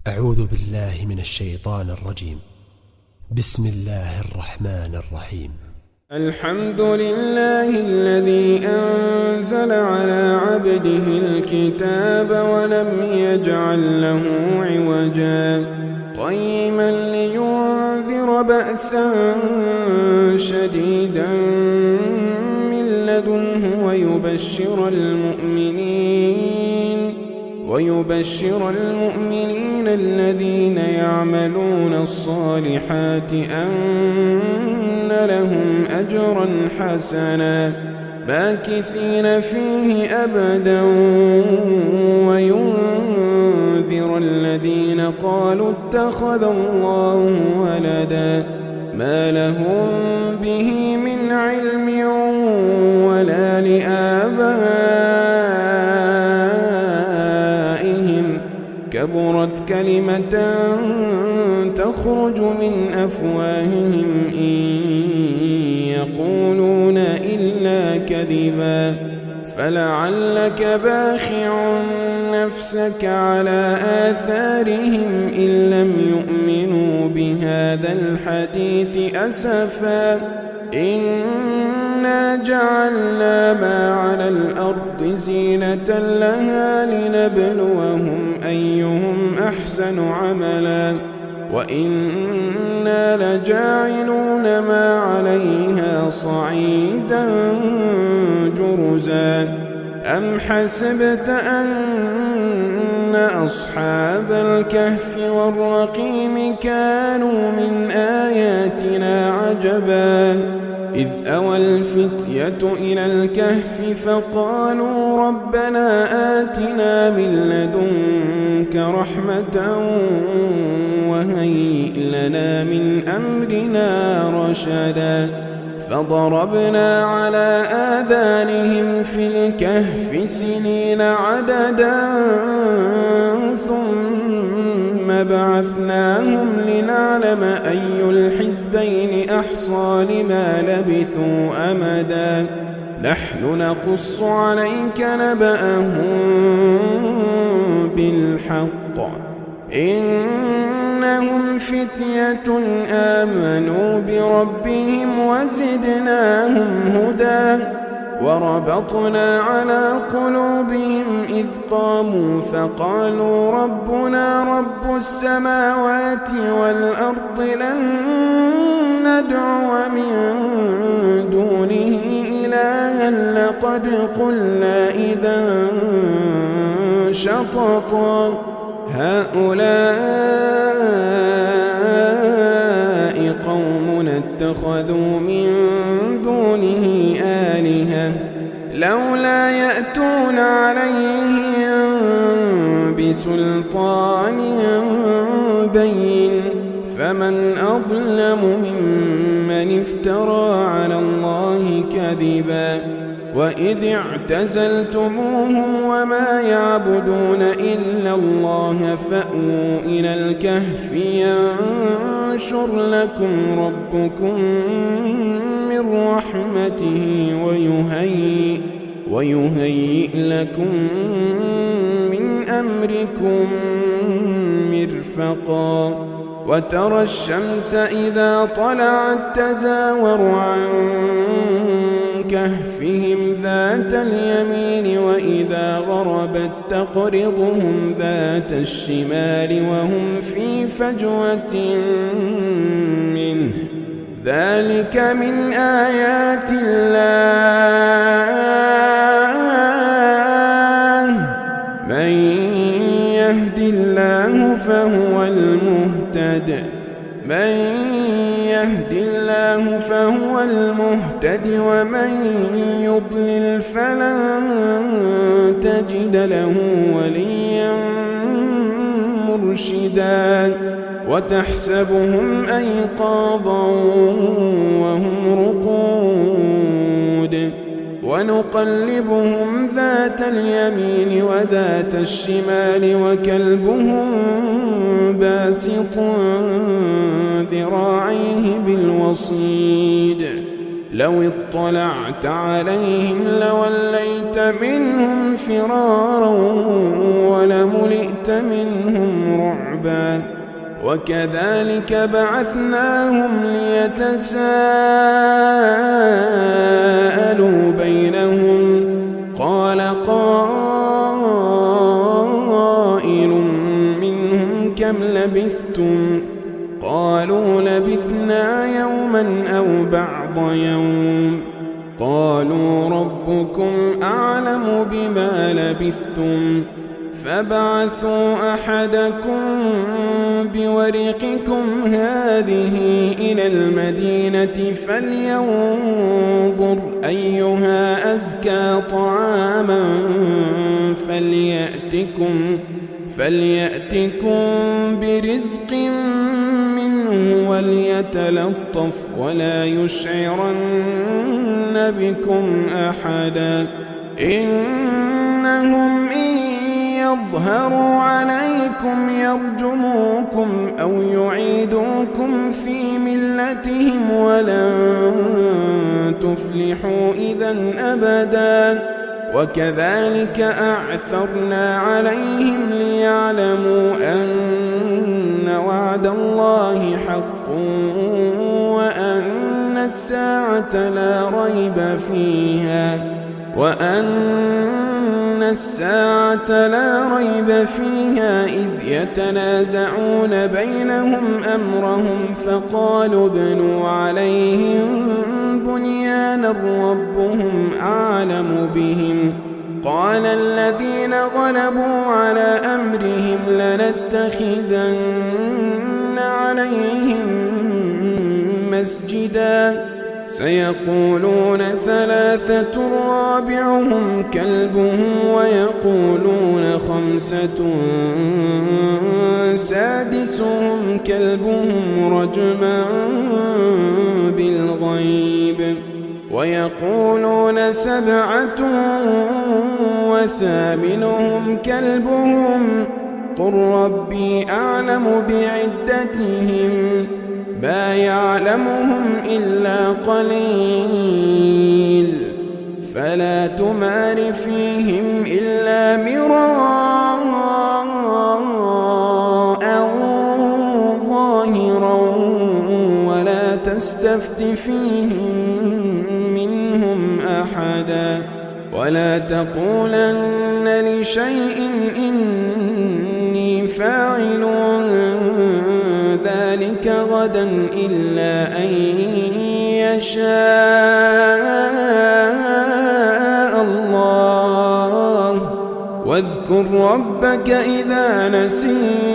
أعوذ بالله من الشيطان الرجيم. بسم الله الرحمن الرحيم. الحمد لله الذي أنزل على عبده الكتاب ولم يجعل له عوجا قيما لينذر بأسا شديدا من لدنه ويبشر المؤمنين الذين يعملون الصالحات أن لهم أجرا حسنا ماكثين فيه أبدا وينذر الذين قالوا اتخذ الله ولدا ما لهم به من علم ولا لآبائهم كبرت كلمة تخرج من أفواههم إن يقولون إلا كذبا فلعلك باخع نفسك على آثارهم إن لم يؤمنوا بهذا الحديث أسفا إنا جعلنا ما على الأرض زينة لها لنبلوهم أيهم أحسن عملا وإنا لجاعلون ما عليها صعيدا جرزا أم حسبت أن أصحاب الكهف والرقيم كانوا من آياتنا عجبا إذ أوى الفتية إلى الكهف فقالوا ربنا آتنا من لدنك رحمة وهيئ لنا من أمرنا رشدا فضربنا على آذانهم في الكهف سنين عددا ثم بعثناهم لنعلم أي الحزبين أحصى لما لبثوا أمدا نحن نقص عليك نبأهم بالحق إنهم فتية آمنوا بربهم وزدناهم هدى وربطنا على قلوبهم إذ قاموا فقالوا ربنا رب السماوات والأرض لن ندعو من دونه إلها لقد قلنا إذا شططا هؤلاء قوم اتخذوا من دونه آلهة لولا يأتون عليهم بسلطان بين فمن أظلم ممن افترى على الله كذبا وإذ اعتزلتموهم وما يعبدون إلا الله فأووا إلى الكهف ينشر لكم ربكم من رحمته ويهيئ لكم من أمركم مرفقا وترى الشمس إذا طلعت تزاور عن كهفهم ذات اليمين وإذا غربت تقرضهم ذات الشمال وهم في فجوة منه ذلك من آيات الله من يهد الله فهو المهتد ومن يضلل فلن تجد له وليا مرشدا وتحسبهم أيقاظا وهم رقود ونقلبهم ذات اليمين وذات الشمال وكلبهم باسط ذراعيه بالوصيد لو اطلعت عليهم لوليت منهم فرارا ولملئت منهم رعبا رعبا وكذلك بعثناهم ليتساءلوا بينهم قال قائل منهم كم لبثتم قالوا لبثنا يوما أو بعض يوم قالوا ربكم أعلم بما لبثتم فابعثوا أحدكم بورقكم هذه إلى المدينة فلينظر أيها أزكى طعاما فليأتكم برزق منه وليتلطف ولا يشعرن بكم أحدا إنهم إن يظهروا عليكم يرجموكم أو يعيدوكم في ملتهم ولن تفلحوا إذا أبدا وكذلك أعثرنا عليهم ليعلموا أن وعد الله حق وأن الساعة لا ريب فيها إذ يتنازعون بينهم أمرهم فقالوا ابنوا عليهم بنيانا ربهم أعلم بهم قال الذين غلبوا على أمرهم لنتخذن عليهم مسجدا سيقولون ثلاثة رابعهم كلبهم ويقولون خمسة سادسهم كلبهم رجما بالغيب ويقولون سبعة وثامنهم كلبهم قل ربي أعلم بعدتهم ما يعلمهم إلا قليل فلا تمار فيهم إلا مراء ظاهرا ولا تستفت فيهم منهم أحدا ولا تقولن لشيء إني فاعل ذلك غدا إلا أن يشاء الله واذكر ربك إذا نسيت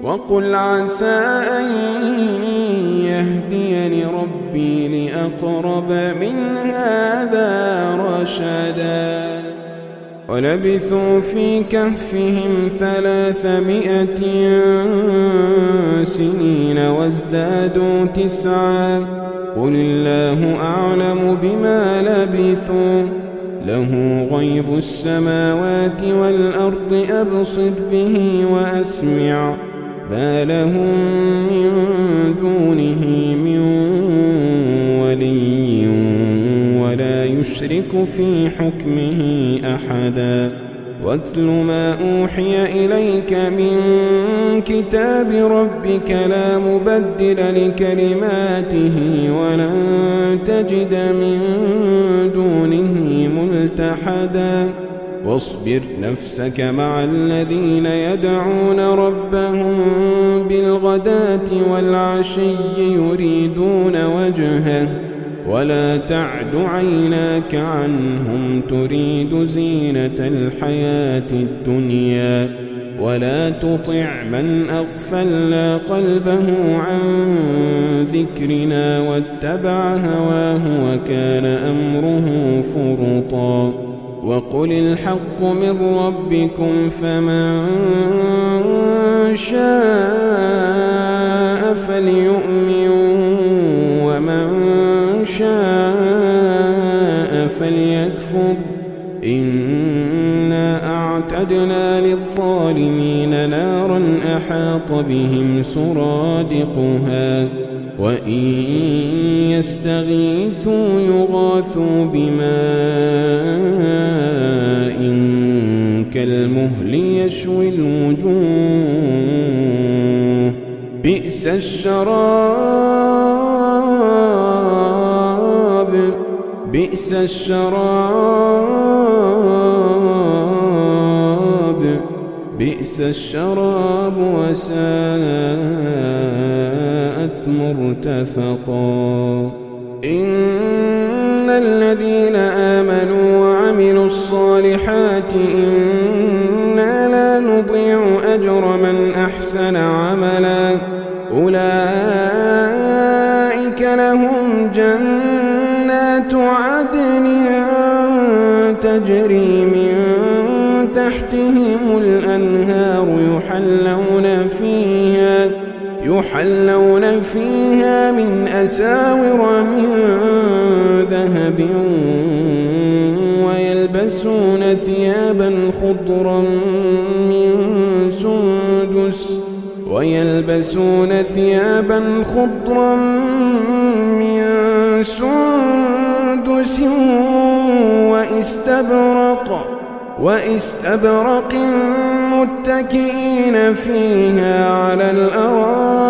وقل عسى أن يهديني ربي لأقرب من هذا رشدا ولبثوا في كهفهم 300 سنين وازدادوا 9 قل الله أعلم بما لبثوا له غيب السماوات والأرض أبصر به وأسمع ما لهم من دونه من ولي ولا يشرك في حكمه أحدا واتل ما أوحي إليك من كتاب ربك لا مبدل لكلماته ولن تجد من دونه ملتحدا واصبر نفسك مع الذين يدعون ربهم بالغداة والعشي يريدون وجهه ولا تعد عيناك عنهم تريد زينة الحياة الدنيا ولا تطع من أغفلنا قلبه عن ذكرنا واتبع هواه وكان أمره فرطا وقل الحق من ربكم فمن شاء فليؤمن ومن شاء فليكفر إنا أعتدنا للظالمين نارا أحاط بهم سرادقها وإن يستغيثوا يغاثوا بماء كالمهل يشوي الوجوه بئس الشراب بئس الشراب بئس الشراب وساءت مرتفقا إن الذين آمنوا وعملوا الصالحات إنا لا نضيع أجر من أحسن عملا أولئك لهم جنات عدن تجري من تحتهم الأنهار يحلون فيها من أساور من ذهب ويلبسون ثيابا خضرا من سندس واستبرق متكئين فيها على الأرائك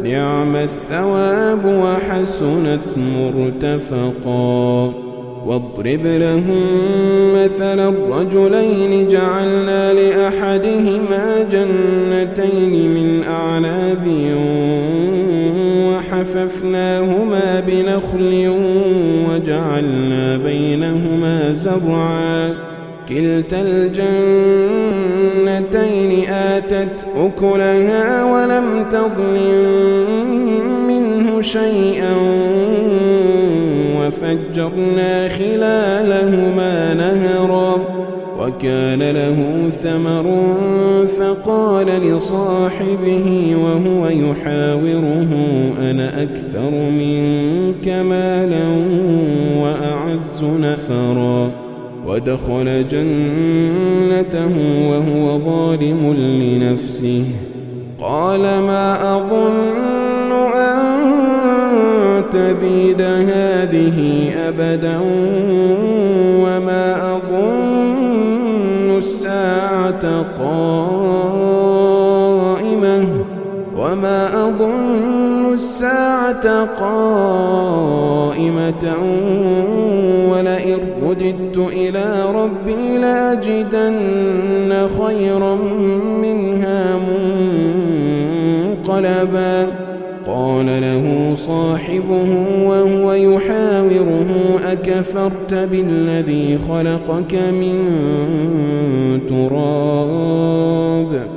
نعم الثواب وحسنت مرتفقا واضرب لهم مثلا الرجلين جعلنا لأحدهما جنتين من أعناب وحففناهما بنخل وجعلنا بينهما زرعا كلتا الجنتين آتت أكلها ولم تظلم منه شيئا وفجرنا خلالهما نهرا وكان له ثمر فقال لصاحبه وهو يحاوره أنا أكثر منك مالا وأعز نفرا ودخل جنته وهو ظالم لنفسه قال ما أظن أن تبيد هذه أبدا وما أظن الساعة قائمة ولئن رددت إلى ربي لأجدن خيرا منها منقلبا قال له صاحبه وهو يحاوره أكفرت بالذي خلقك من تراب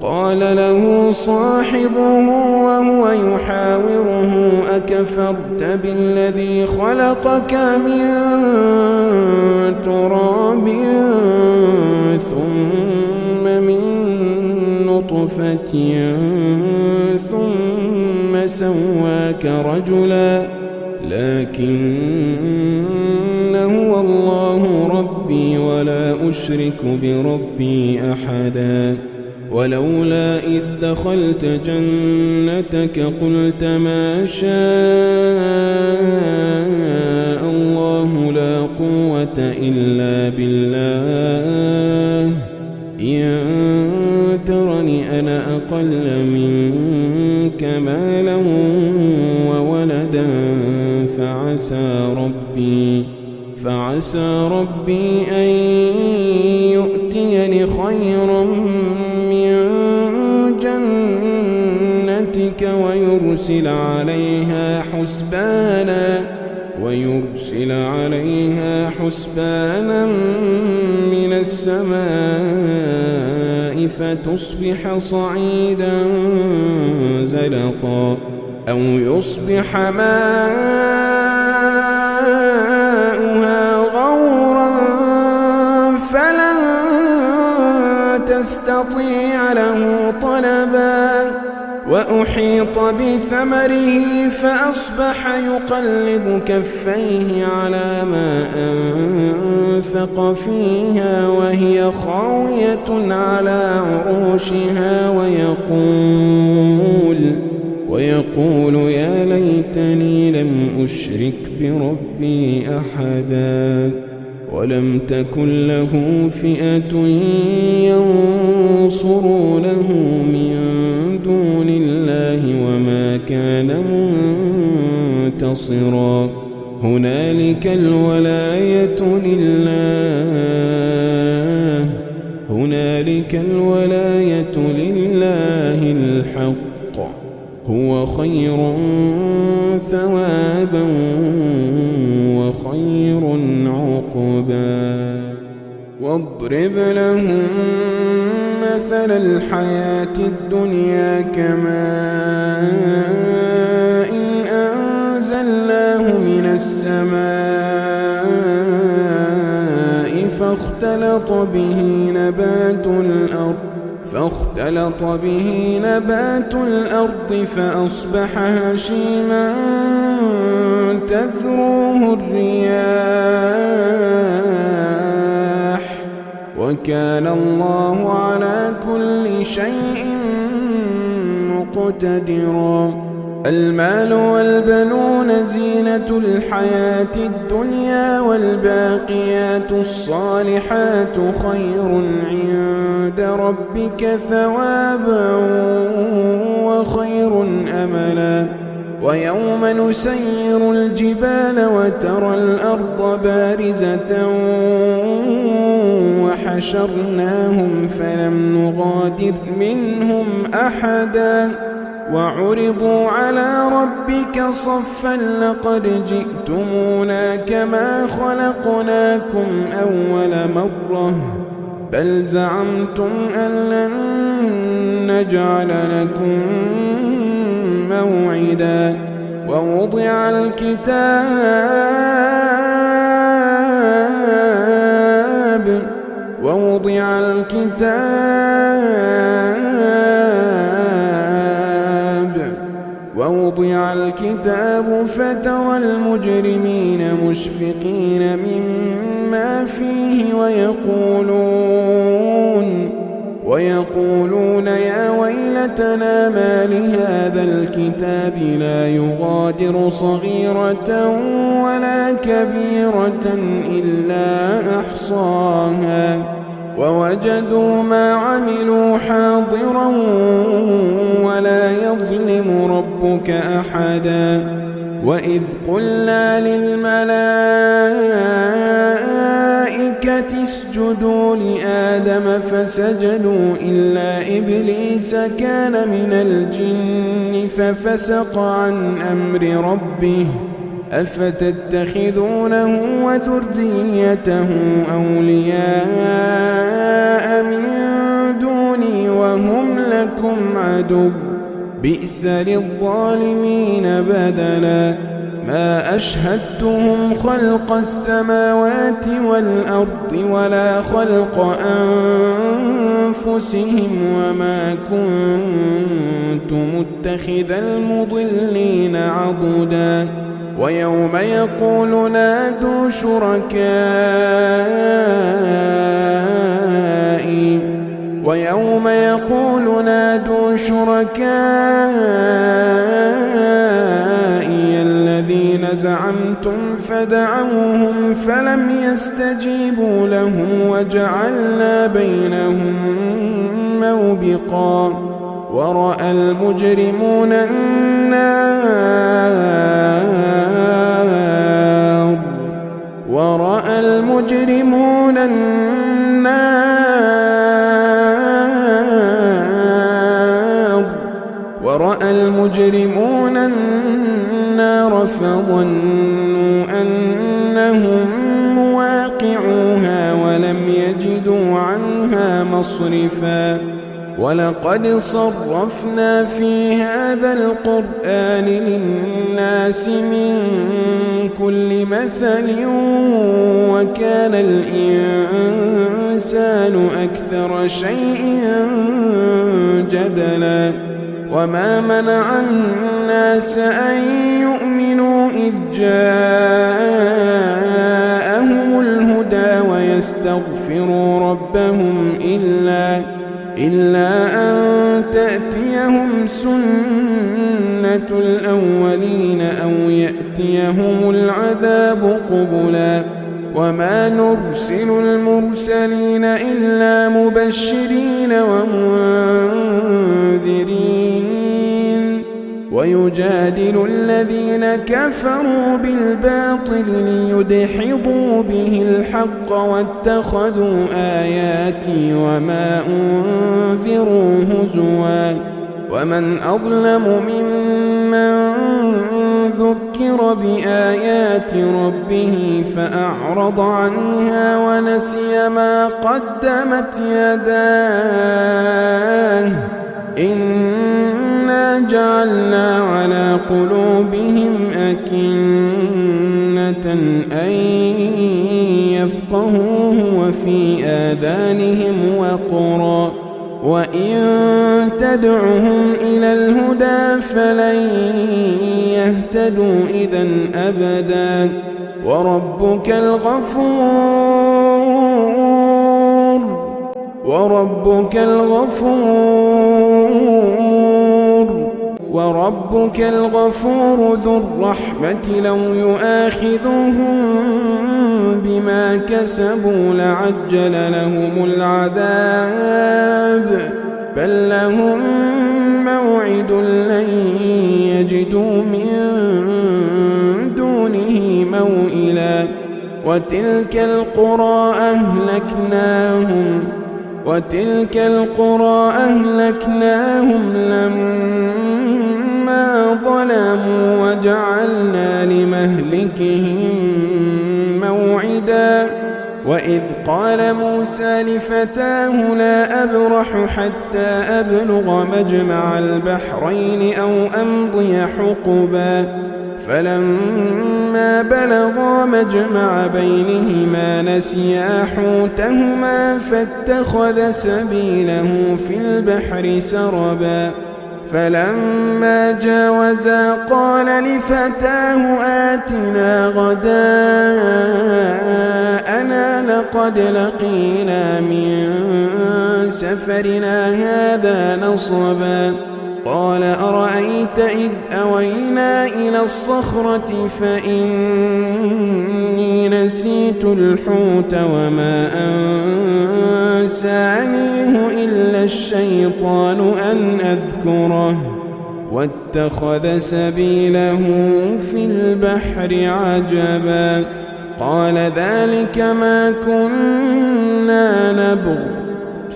قال له صاحبه وهو يحاوره أكفرت بالذي خلقك من تراب ثم من نطفة ثم سواك رجلا لكن هو الله ربي ولا أشرك بربي أحدا ولولا إذ دخلت جنتك قلت ما شاء الله لا قوة إلا بالله إن ترني أنا أقل منك مالا وولدا فعسى ربي أن يؤتيني خيرا من جنتك ويرسل عليها حسبانا من السماء فتصبح صعيدا زلقا أو يصبح ماؤها غورا فلن تستطيع له طلبا وأحيط بثمره فأصبح يقلب كفيه على ما أنفق فيها وهي خاوية على عروشها ويقول يا ليتني لم أشرك بربي أحدا ولم تكن له فئة ينصرونه من دون الله وما كان منتصرا هنالك الولاية لله الحق هو خير ثوابا وخير عقبا واضرب لهم مثل الحياة الدنيا كماء أنزلناه من السماء فاختلط به نبات الأرض فأصبح هشيما تذروه الرياح وكان الله على كل شيء مقتدرا المال والبنون زينة الحياة الدنيا والباقيات الصالحات خير عند ربك ثوابا وخير أملا ويوم نسير الجبال وترى الأرض بارزة وحشرناهم فلم نغادر منهم أحدا وعرضوا على ربك صفا لقد جئتمونا كما خلقناكم أول مرة بل زعمتم أن لن نجعل لكم موعدا ووضع الكتاب فترى المجرمين مشفقين مما فيه ويقولون يا ويلتنا ما لهذا الكتاب لا يغادر صغيرة ولا كبيرة إلا أحصاها ووجدوا ما عملوا حاضرا ولا يظلم ربك أحدا وإذ قلنا للملائكة اسجدوا لآدم فسجدوا إلا إبليس كان من الجن ففسق عن أمر ربه أفتتخذونه وذريته أولياء من دوني وهم لكم عدو بئس للظالمين بدلا ما أشهدتهم خلق السماوات والأرض ولا خلق أنفسهم وما كنت متخذ المضلين عضدا ويوم يقول نادوا شركائي الذين زعمتم فدعوهم فلم يستجيبوا لهم وجعلنا بينهم موبقا ورأى المجرمون النار فظنوا أنهم مواقعوها ولم يجدوا عنها مصرفا ولقد صرفنا في هذا القرآن للناس من كل مثل وكان الإنسان أكثر شيء جدلا وما منع الناس أن يؤمنوا إذ جاءهم الهدى ويستغفروا ربهم إلا أن تأتيهم سنة الأولين أو يأتيهم العذاب قبلا وما نرسل المرسلين إلا مبشرين ومنذرين ويجادل الذين كفروا بالباطل ليدحضوا به الحق واتخذوا آياتي وما أنذروا هزوا ومن أظلم ممن ذكر بآيات ربه فأعرض عنها ونسي ما قدمت يداه إنا جعلنا على قلوبهم أكنة أن يفقهوه وفي آذانهم وقرا وإن تدعهم إلى الهدى فلن يهتدوا إذا أبدا وربك الغفور ذو الرحمة لو يؤاخذهم بما كسبوا لعجل لهم العذاب بل لهم موعد لن يجدوا من دونه موئلا وتلك القرى أهلكناهم لما ظلموا وجعلنا لمهلكهم موعدا وإذ قال موسى لفتاه لا أبرح حتى أبلغ مجمع البحرين أو أمضي حقبا فلما بلغا مجمع بينهما نسيا حوتهما فاتخذ سبيله في البحر سربا فلما جاوزا قال لفتاه آتنا غداءنا لقد لقينا من سفرنا هذا نصبا قال أرأيت إذ أوينا إلى الصخرة فإني نسيت الحوت وما أنسانيه إلا الشيطان أن أذكره واتخذ سبيله في البحر عجبا قال ذلك ما كنا نبغ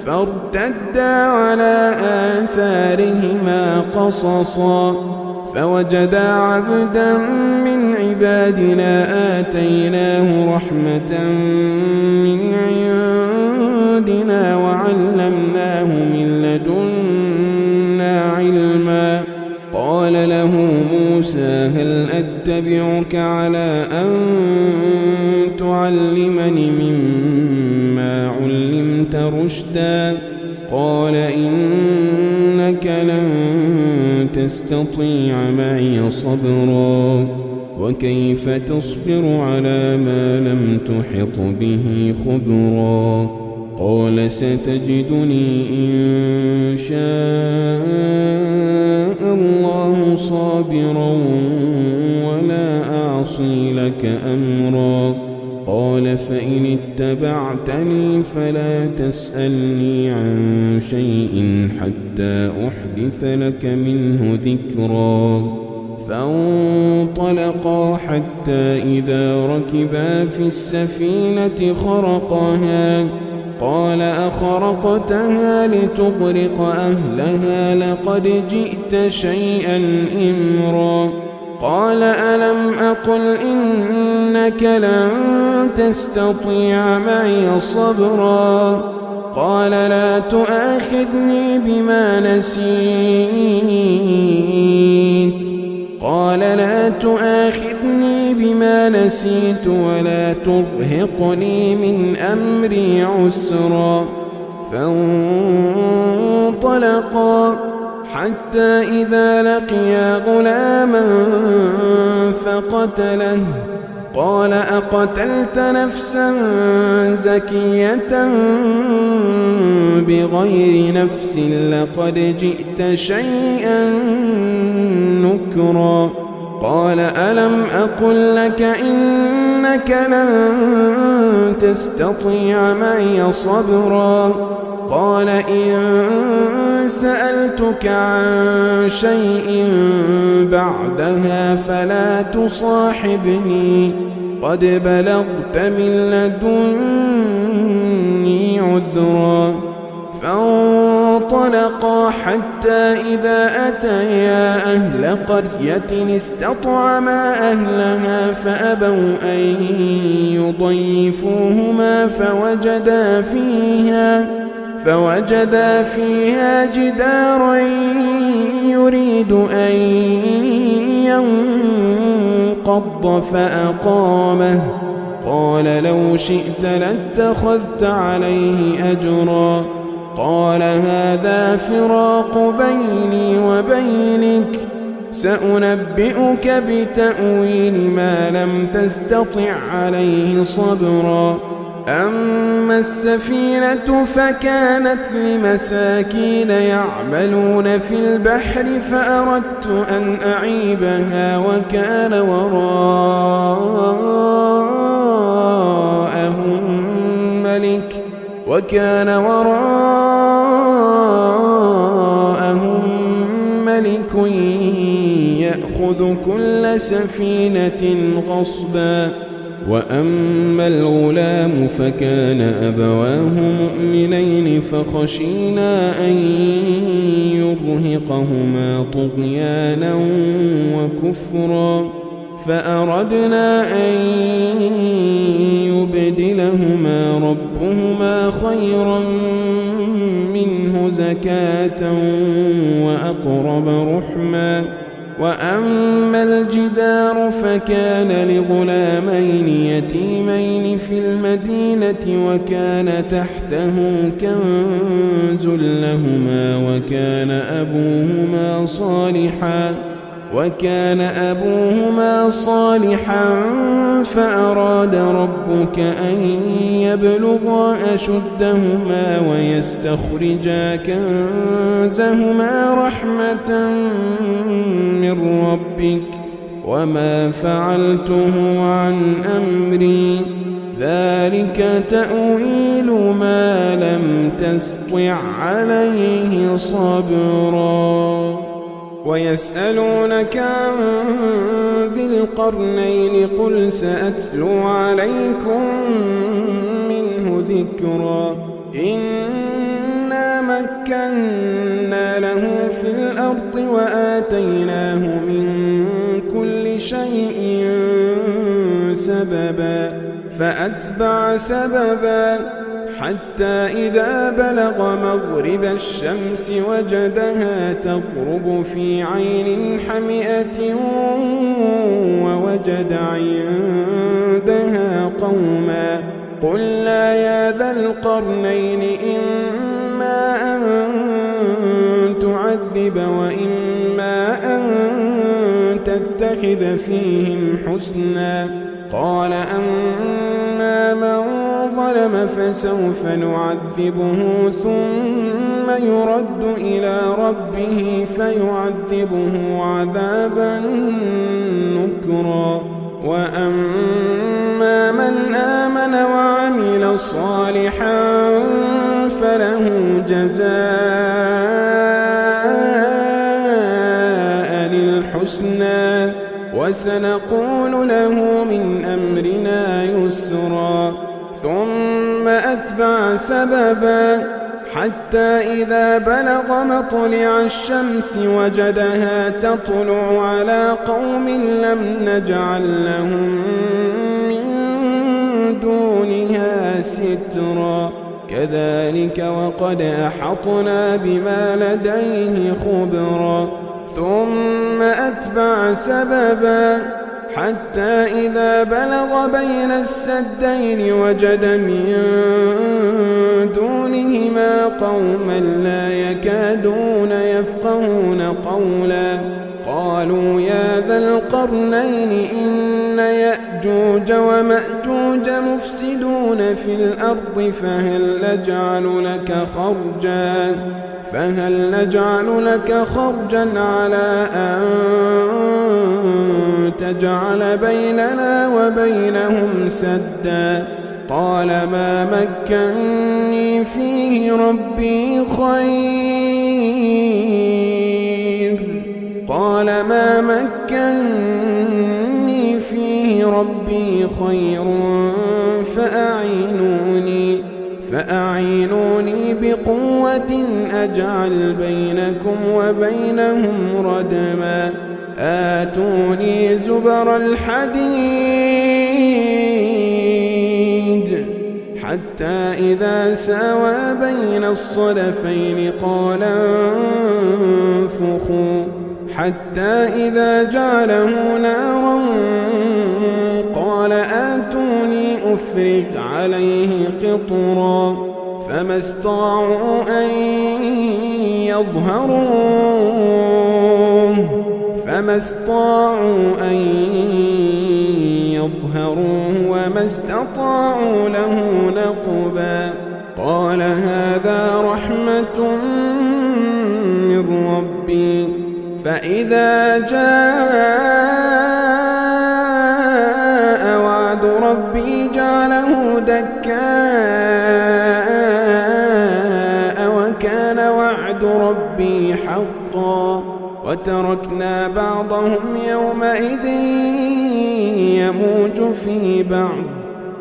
فارتدا على آثارهما قصصا فوجدا عبدا من عبادنا آتيناه رحمة من عندنا وعلمناه من لدنا علما قال له موسى هل أتبعك على أن تعلمني مما علمت رشدا قال إنك لن تستطيع معي صبرا وكيف تصبر على ما لم تحط به خبرا قال ستجدني إن شاء الله صابرا ولا أعصي لك أمرا قال فإن اتبعتني فلا تسألني عن شيء حتى أحدث لك منه ذكرا فانطلقا حتى إذا ركبا في السفينة خرقها قال أخرقتها لتغرق أهلها لقد جئت شيئا إمرا قال ألم أقل إنك لن تستطيع معي صبرا قال لا تؤاخذني بما نسيت ولا ترهقني من أمري عسرا فانطلقا حتى إذا لقيا غلاما فقتله قال أقتلت نفسا زكية بغير نفس لقد جئت شيئا نكرا قال ألم أقل لك إنك لن تستطيع معي صبرا قال إن سألتك عن شيء بعدها فلا تصاحبني قد بلغت من لدني عذرا فانطلقا حتى إذا أتيا أهل قرية استطعما أهلها فأبوا أن يضيفوهما فوجدا فيها جدارا يريد أن ينقض فأقامه قال لو شئت لاتخذت عليه أجرا قال هذا فراق بيني وبينك سأنبئك بتأويل ما لم تستطع عليه صبرا أما السفينة فكانت لمساكين يعملون في البحر فأردت أن أعيبها وكان وراءهم ملك يأخذ كل سفينة غصبا وأما الغلام فكان أبواه مؤمنين فخشينا أن يرهقهما طغيانا وكفرا فأردنا أن يبدلهما ربهما خيرا منه زكاة وأقرب رحما وأما الجدار فكان لغلامين يتيمين في المدينة وكان تحته كنز لهما وكان أبوهما صالحا فأراد ربك أن يبلغا أشدهما ويستخرجا كنزهما رحمة من ربك وما فعلته عن أمري ذلك تأويل ما لم تسطع عليه صبرا ويسألونك عن ذي القرنين قل سأتلو عليكم منه ذكرا إنا مكنا له في الأرض وآتيناه من كل شيء سببا فأتبع سببا حتى إذا بلغ مغرب الشمس وجدها تغرب في عين حمئة ووجد عندها قوما قلنا يا ذا القرنين إما أن تعذب وإما أن تتخذ فيهم حسنا قال أما من ظلم فسوف نعذبه ثم يرد إلى ربه فيعذبه عذابا نكرا وأما من آمن وعمل صالحا فله جزاء الحسنى وسنقول له من أمرنا يسرا ثم أتبع سببا حتى إذا بلغ مطلع الشمس وجدها تطلع على قوم لم نجعل لهم من دونها سترا كذلك وقد أحطنا بما لديه خبرا ثم أتبع سببا حتى إذا بلغ بين السدين وجد من دونهما قوما لا يكادون يفقهون قولا قالوا يا ذا القرنين إن يأجوج ومأجوج مفسدون في الأرض فهل نجعل لك خرجا على أن تجعل بيننا وبينهم سدا قال ما مكني فيه ربي خير فأعينوني بقوة أجعل بينكم وبينهم ردما آتوني زبر الحديد حتى إذا ساوى بين الصدفين قال انفخوا حتى إذا جعله نارا قال آتوني أفرغ عليه قطرا فما استطاعوا أن يظهروه وما استطاعوا له نقبا قال هذا رحمة من ربي فإذا جاء وعد ربي جعله دكاء وكان وعد ربي حقا وتركنا بعضهم يومئذ يموج في بعض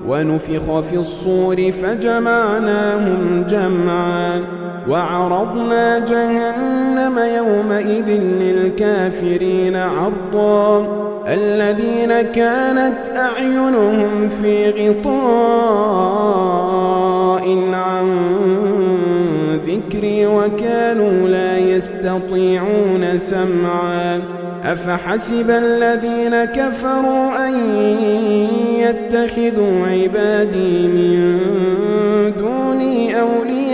ونفخ في الصور فجمعناهم جمعا وعرضنا جهنم يومئذ للكافرين عرضا الذين كانت أعينهم في غطاء عن ذكري وكانوا لا يستطيعون سمعا أفحسب الذين كفروا أن يتخذوا عبادي من دوني أولياء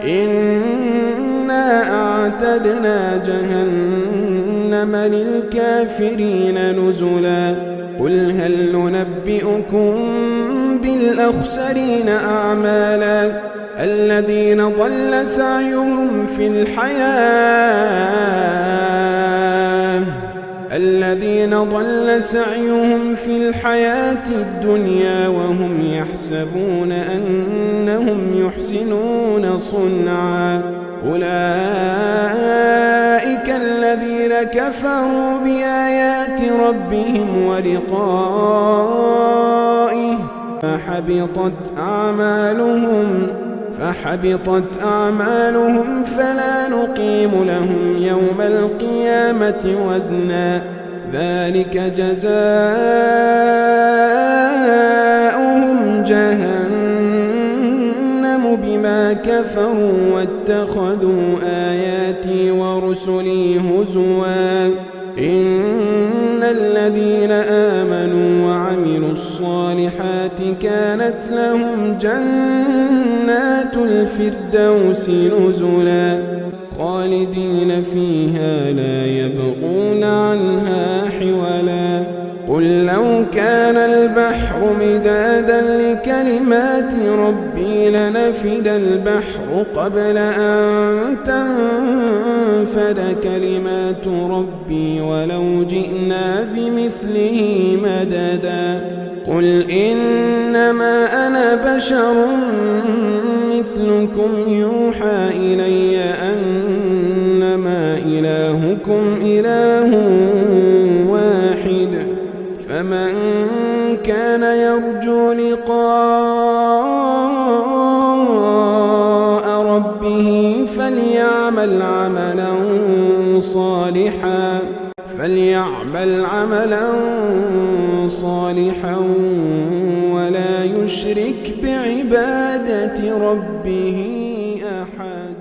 إنا أعتدنا جهنم للكافرين نزلا قل هل ننبئكم بالأخسرين أعمالا الذين ضل سعيهم في الحياة الدنيا وهم يحسبون أنهم يحسنون صنعا أولئك الذين كفروا بآيات ربهم ولقائه فحبطت أعمالهم فلا نقيم لهم يوم القيامة وزنا ذلك جزاؤهم جهنم بما كفروا واتخذوا آياتي ورسلي هزوا إن الذين آمنوا وعملوا الصالحات كانت لهم جنات الفردوس نزلا خالدين فيها لا يبغون عنها حولا قل لو كان البحر مدادا لكلمات ربي لنفد البحر قبل أن تنفد كلمات ربي ولو جئنا بمثله مددا قل إنما أنا بشر مثلكم يوحى إلي أنما إلهكم إله واحد فمن كان يرجو لقاء ربه فليعمل عملا صالحا ولا يشرك بعبادة ربه أحد.